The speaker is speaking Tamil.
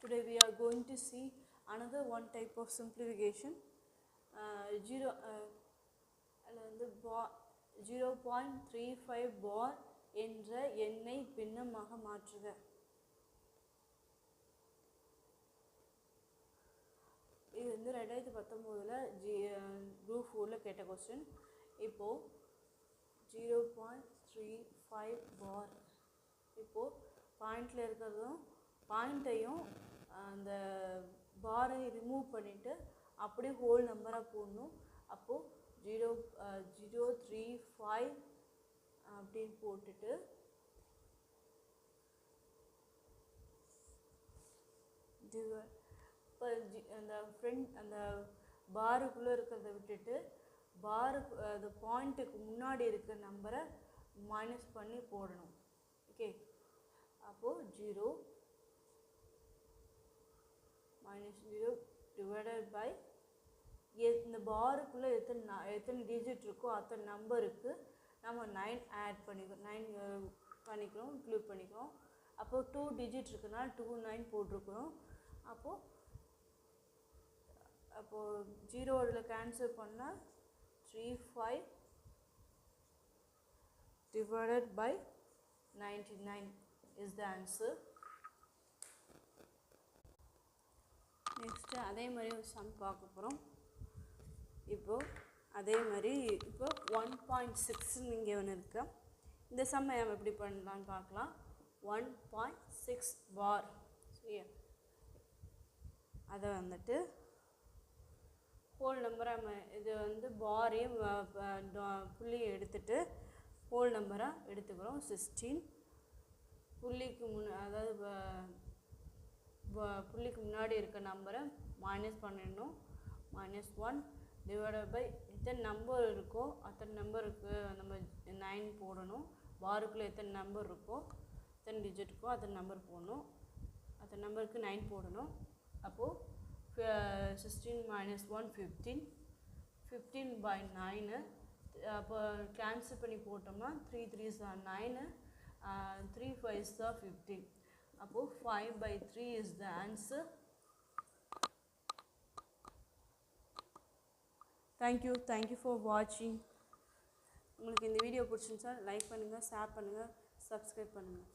Today we are going to see another one type of simplification. 0.35 bar என்ற எண்ணை பின்னமாக மாற்றுக. இது வந்து 2019 குரூப் 4ல கேட்ட கொஸ்டின். இப்போ 0.35 bar இப்போ பாயிண்ட்ல இருக்கிறதும் பாயிண்ட்டையும் அந்த பாரை ரிமூவ் பண்ணிட்டு அப்படியே ஹோல் நம்பரா போடணும். அப்போ 0.035 அப்படின்னு போட்டுட்டு இப்போ அந்த ஃப்ரண்ட் அந்த பாருக்குள்ளே இருக்கிறத விட்டுட்டு பாருக்கு அந்த பாயிண்ட்டுக்கு முன்னாடி இருக்கிற நம்பரை மைனஸ் பண்ணி போடணும். ஓகே, அப்போது 0 -0 டிவைடட் பை இந்த பாருக்குள்ளே எத்தனை டிஜிட் இருக்கோ அத்தனை நம்பருக்கு நம்ம 9 ஆட் பண்ணிக்கிறோம், 9 பண்ணிக்கிறோம், இன்க்ளூட் பண்ணிக்கிறோம். அப்போது 2 டிஜிட் இருக்குன்னா 2 9 போட்டிருக்கிறோம். அப்போது 0 கேன்சல் பண்ணால் 35 divided by 99 is the answer. Next அதே மாதிரி ஒரு சம் பார்க்க போகிறோம். இப்போது அதே மாதிரி இப்போ 1.6 இங்கே ஒன்று இருக்கு. இந்த சம்மை நம்ம எப்படி பண்ணலான்னு பார்க்கலாம். 1.6 பார் சரியா, அதை வந்துட்டு ஹோல் நம்பராக நம்ம இது வந்து பாரையும் புள்ளியை எடுத்துட்டு ஹோல் நம்பராக எடுத்துக்கிறோம். 16 புள்ளிக்கு அதாவது புள்ளிக்கு முன்னாடி இருக்க நம்பரை மைனஸ் பண்ணிடணும். -1 டிவைடட் பை எத்தனை நம்பர் இருக்கோ அத்தனை நம்பருக்கு நம்ம 9 போடணும். பாருக்குள்ளே எத்தனை நம்பர் இருக்கோ எத்தனை டிஜிட் இருக்கோ அத்தனை நம்பர் போடணும், அத்தனை நம்பருக்கு 9 போடணும். அப்போது 16 - 1 15, 15 by 9. அப்போ கேன்சல் பண்ணி போட்டோம்னா 3 3s are 9, 3 5s are 15. அப்போது 5/3 is the answer. Thank you for watching. உங்களுக்கு இந்த வீடியோ பிடிச்சிருந்துச்சா லைக் பண்ணுங்கள், ஷேர் பண்ணுங்கள், சப்ஸ்கிரைப் பண்ணுங்கள்.